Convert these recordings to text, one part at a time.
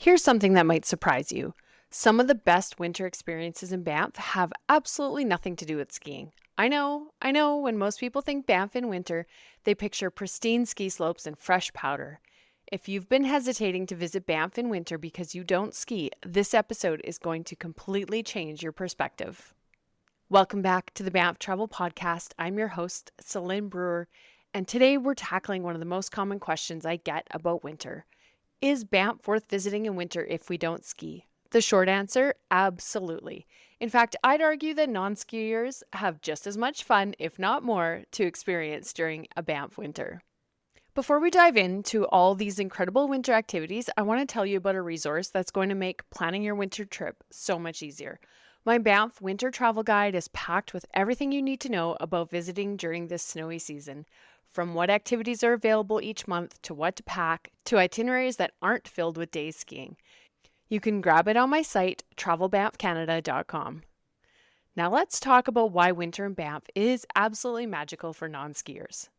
Here's something that might surprise you. Some of the best winter experiences in Banff have absolutely nothing to do with skiing. I know, when most people think Banff in winter, they picture pristine ski slopes and fresh powder. If you've been hesitating to visit Banff in winter because you don't ski, this episode is going to completely change your perspective. Welcome back to the Banff Travel Podcast. I'm your host, Celine Brewer, and today we're tackling one of the most common questions I get about winter. Is Banff worth visiting in winter if we don't ski? The short answer, absolutely. In fact, I'd argue that non-skiers have just as much fun, if not more, to experience during a Banff winter. Before we dive into all these incredible winter activities, I want to tell you about a resource that's going to make planning your winter trip so much easier. My Banff Winter Travel Guide is packed with everything you need to know about visiting during this snowy season. From what activities are available each month to what to pack to itineraries that aren't filled with days skiing. You can grab it on my site, travelbanffcanada.com. Now let's talk about why winter in Banff is absolutely magical for non-skiers.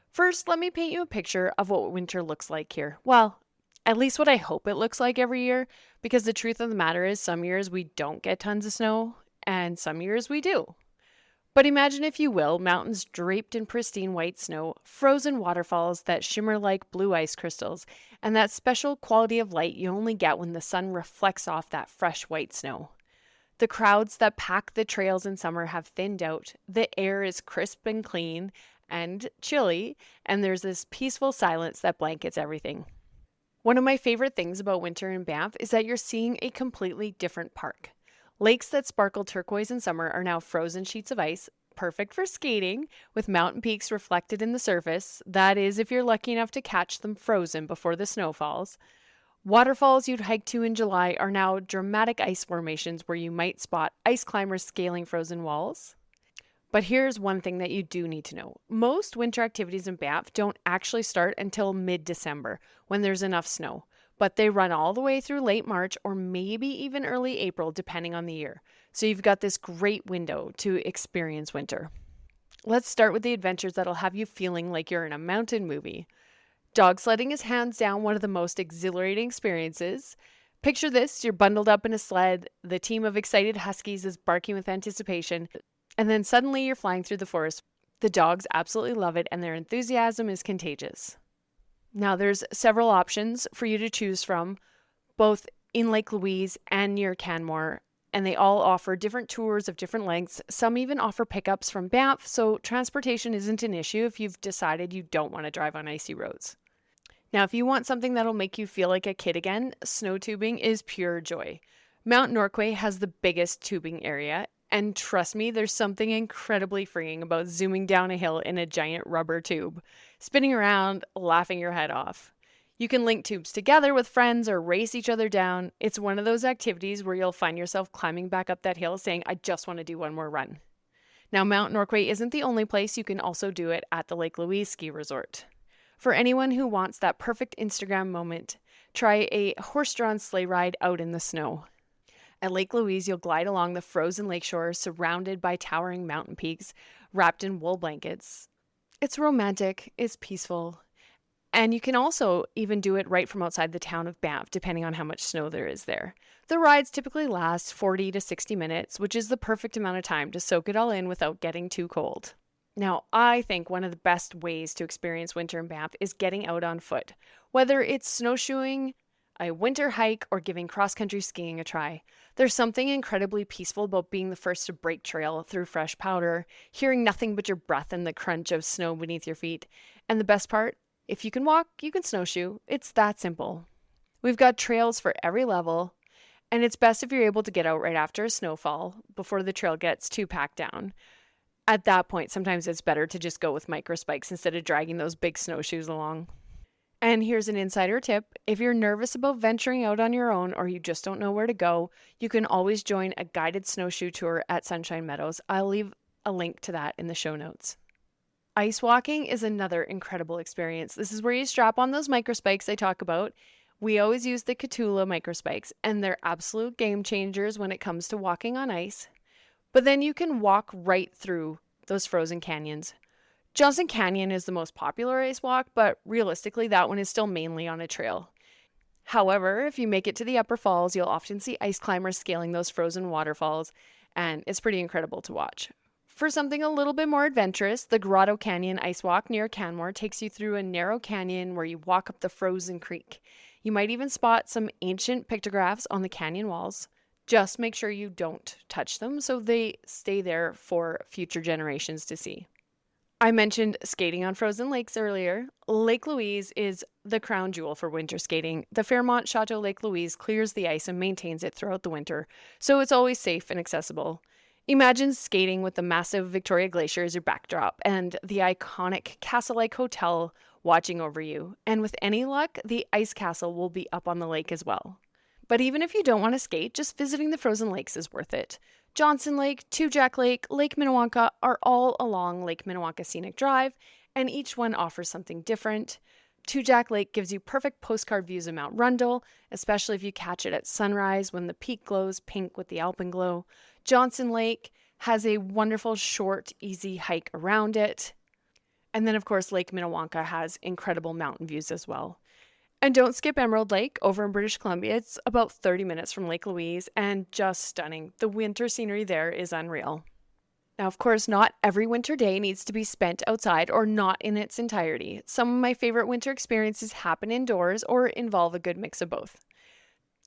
First, let me paint you a picture of what winter looks like here. Well, at least what I hope it looks like every year, because the truth of the matter is some years we don't get tons of snow, and some years we do. But imagine, if you will, mountains draped in pristine white snow, frozen waterfalls that shimmer like blue ice crystals, and that special quality of light you only get when the sun reflects off that fresh white snow. The crowds that pack the trails in summer have thinned out, the air is crisp and clean and chilly, and there's this peaceful silence that blankets everything. One of my favorite things about winter in Banff is that you're seeing a completely different park. Lakes that sparkle turquoise in summer are now frozen sheets of ice, perfect for skating, with mountain peaks reflected in the surface. That is, if you're lucky enough to catch them frozen before the snow falls. Waterfalls you'd hike to in July are now dramatic ice formations where you might spot ice climbers scaling frozen walls. But here's one thing that you do need to know. Most winter activities in Banff don't actually start until mid-December, when there's enough snow. But they run all the way through late March or maybe even early April, depending on the year. So you've got this great window to experience winter. Let's start with the adventures that'll have you feeling like you're in a mountain movie. Dog sledding is hands down one of the most exhilarating experiences. Picture this, you're bundled up in a sled, the team of excited huskies is barking with anticipation, and then suddenly you're flying through the forest. The dogs absolutely love it, and their enthusiasm is contagious. Now, there's several options for you to choose from, both in Lake Louise and near Canmore, and they all offer different tours of different lengths. Some even offer pickups from Banff, so transportation isn't an issue if you've decided you don't want to drive on icy roads. Now, if you want something that'll make you feel like a kid again, snow tubing is pure joy. Mount Norquay has the biggest tubing area, and trust me, there's something incredibly freeing about zooming down a hill in a giant rubber tube, spinning around, laughing your head off. You can link tubes together with friends or race each other down. It's one of those activities where you'll find yourself climbing back up that hill saying, I just want to do one more run. Now, Mount Norquay isn't the only place. You can also do it at the Lake Louise Ski Resort. For anyone who wants that perfect Instagram moment, try a horse-drawn sleigh ride out in the snow. At Lake Louise, you'll glide along the frozen lakeshore surrounded by towering mountain peaks wrapped in wool blankets. It's romantic, it's peaceful, and you can also even do it right from outside the town of Banff, depending on how much snow there is there. The rides typically last 40 to 60 minutes, which is the perfect amount of time to soak it all in without getting too cold. Now, I think one of the best ways to experience winter in Banff is getting out on foot, whether it's snowshoeing, a winter hike, or giving cross-country skiing a try. There's something incredibly peaceful about being the first to break trail through fresh powder, hearing nothing but your breath and the crunch of snow beneath your feet. And the best part, if you can walk, you can snowshoe. It's that simple. We've got trails for every level, and it's best if you're able to get out right after a snowfall before the trail gets too packed down. At that point, sometimes it's better to just go with micro spikes instead of dragging those big snowshoes along. And here's an insider tip. If you're nervous about venturing out on your own or you just don't know where to go, you can always join a guided snowshoe tour at Sunshine Meadows. I'll leave a link to that in the show notes. Ice walking is another incredible experience. This is where you strap on those microspikes I talk about. We always use the Catula microspikes, and they're absolute game changers when it comes to walking on ice. But then you can walk right through those frozen canyons. Johnson Canyon is the most popular ice walk, but realistically, that one is still mainly on a trail. However, if you make it to the upper falls, you'll often see ice climbers scaling those frozen waterfalls, and it's pretty incredible to watch. For something a little bit more adventurous, the Grotto Canyon Ice Walk near Canmore takes you through a narrow canyon where you walk up the frozen creek. You might even spot some ancient pictographs on the canyon walls. Just make sure you don't touch them so they stay there for future generations to see. I mentioned skating on frozen lakes earlier. Lake Louise is the crown jewel for winter skating. The Fairmont Chateau Lake Louise clears the ice and maintains it throughout the winter, so it's always safe and accessible. Imagine skating with the massive Victoria Glacier as your backdrop and the iconic castle-like hotel watching over you. And with any luck, the ice castle will be up on the lake as well. But even if you don't want to skate, just visiting the frozen lakes is worth it. Johnson Lake, Two Jack Lake, Lake Minnewanka are all along Lake Minnewanka Scenic Drive, and each one offers something different. Two Jack Lake gives you perfect postcard views of Mount Rundle, especially if you catch it at sunrise when the peak glows pink with the alpenglow. Johnson Lake has a wonderful, short, easy hike around it. And then, of course, Lake Minnewanka has incredible mountain views as well. And don't skip Emerald Lake over in British Columbia. It's about 30 minutes from Lake Louise and just stunning. The winter scenery there is unreal. Now, of course, not every winter day needs to be spent outside or not in its entirety. Some of my favorite winter experiences happen indoors or involve a good mix of both.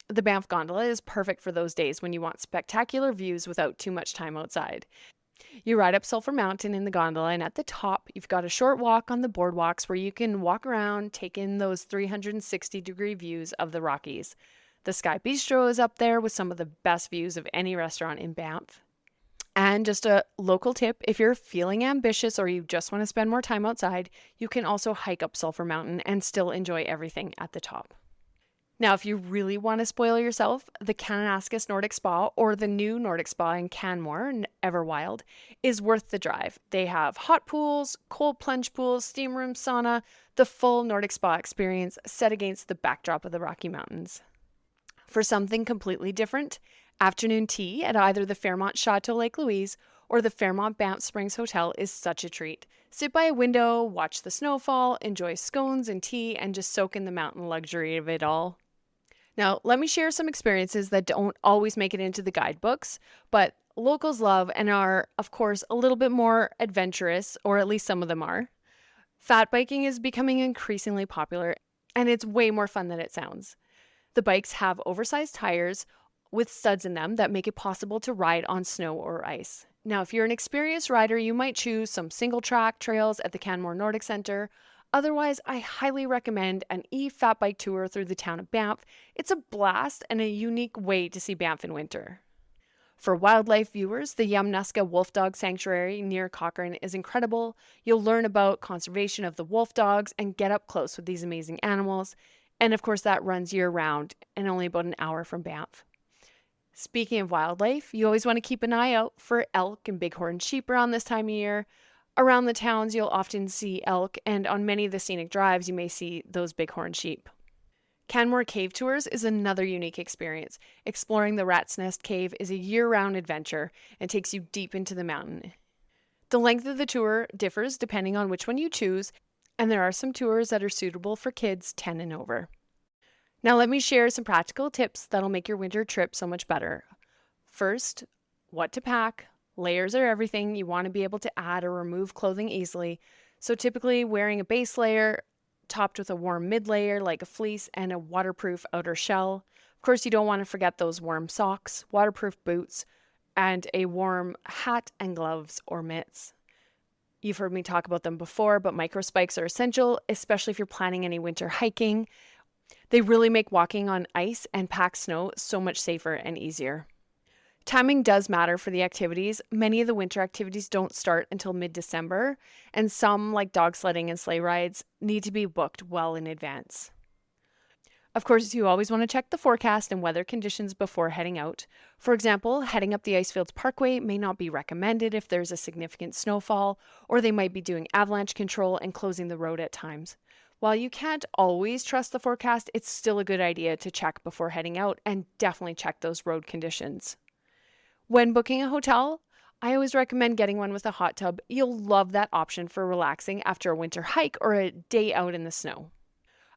The Banff Gondola is perfect for those days when you want spectacular views without too much time outside. You ride up Sulphur Mountain in the gondola, and at the top, you've got a short walk on the boardwalks where you can walk around, take in those 360-degree views of the Rockies. The Sky Bistro is up there with some of the best views of any restaurant in Banff. And just a local tip, if you're feeling ambitious or you just want to spend more time outside, you can also hike up Sulphur Mountain and still enjoy everything at the top. Now, if you really want to spoil yourself, the Kananaskis Nordic Spa or the new Nordic Spa in Canmore, Everwild, is worth the drive. They have hot pools, cold plunge pools, steam room, sauna, the full Nordic Spa experience set against the backdrop of the Rocky Mountains. For something completely different, afternoon tea at either the Fairmont Chateau Lake Louise or the Fairmont Banff Springs Hotel is such a treat. Sit by a window, watch the snowfall, enjoy scones and tea, and just soak in the mountain luxury of it all. Now, let me share some experiences that don't always make it into the guidebooks, but locals love and are, of course, a little bit more adventurous, or at least some of them are. Fat biking is becoming increasingly popular, and it's way more fun than it sounds. The bikes have oversized tires with studs in them that make it possible to ride on snow or ice. Now, if you're an experienced rider, you might choose some single track trails at the Canmore Nordic Center. Otherwise, I highly recommend an e-fat bike tour through the town of Banff. It's a blast and a unique way to see Banff in winter. For wildlife viewers, the Yamnuska Wolf Dog Sanctuary near Cochrane is incredible. You'll learn about conservation of the wolf dogs and get up close with these amazing animals. And of course, that runs year-round and only about an hour from Banff. Speaking of wildlife, you always want to keep an eye out for elk and bighorn sheep around this time of year. Around the towns, you'll often see elk, and on many of the scenic drives, you may see those bighorn sheep. Canmore Cave Tours is another unique experience. Exploring the Rat's Nest Cave is a year-round adventure and takes you deep into the mountain. The length of the tour differs depending on which one you choose, and there are some tours that are suitable for kids 10 and over. Now let me share some practical tips that'll make your winter trip so much better. First, what to pack. Layers are everything. You want to be able to add or remove clothing easily. So typically wearing a base layer topped with a warm mid layer like a fleece and a waterproof outer shell. Of course, you don't want to forget those warm socks, waterproof boots, and a warm hat and gloves or mitts. You've heard me talk about them before, but micro spikes are essential, especially if you're planning any winter hiking. They really make walking on ice and packed snow so much safer and easier. Timing does matter for the activities. Many of the winter activities don't start until mid-December, and some, like dog sledding and sleigh rides, need to be booked well in advance. Of course, you always want to check the forecast and weather conditions before heading out. For example, heading up the Icefields Parkway may not be recommended if there's a significant snowfall, or they might be doing avalanche control and closing the road at times. While you can't always trust the forecast, it's still a good idea to check before heading out and definitely check those road conditions. When booking a hotel, I always recommend getting one with a hot tub. You'll love that option for relaxing after a winter hike or a day out in the snow.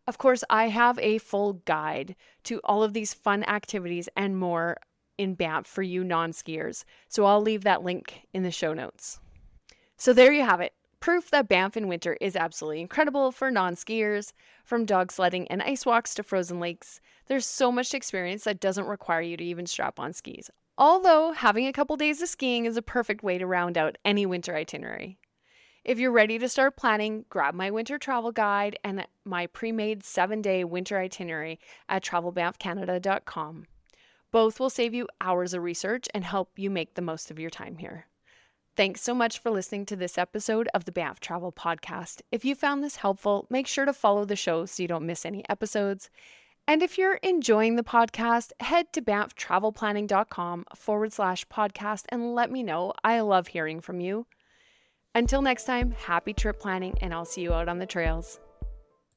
Of course, I have a full guide to all of these fun activities and more in Banff for you non-skiers, so I'll leave that link in the show notes. So there you have it. Proof that Banff in winter is absolutely incredible for non-skiers. From dog sledding and ice walks to frozen lakes, there's so much experience that doesn't require you to even strap on skis. Although having a couple days of skiing is a perfect way to round out any winter itinerary. If you're ready to start planning, grab my winter travel guide and my pre-made 7-day winter itinerary at travelbanffcanada.com. Both will save you hours of research and help you make the most of your time here. Thanks so much for listening to this episode of the Banff Travel Podcast. If you found this helpful, make sure to follow the show so you don't miss any episodes. And if you're enjoying the podcast, head to banfftravelplanning.com/podcast and let me know. I love hearing from you. Until next time, happy trip planning, and I'll see you out on the trails.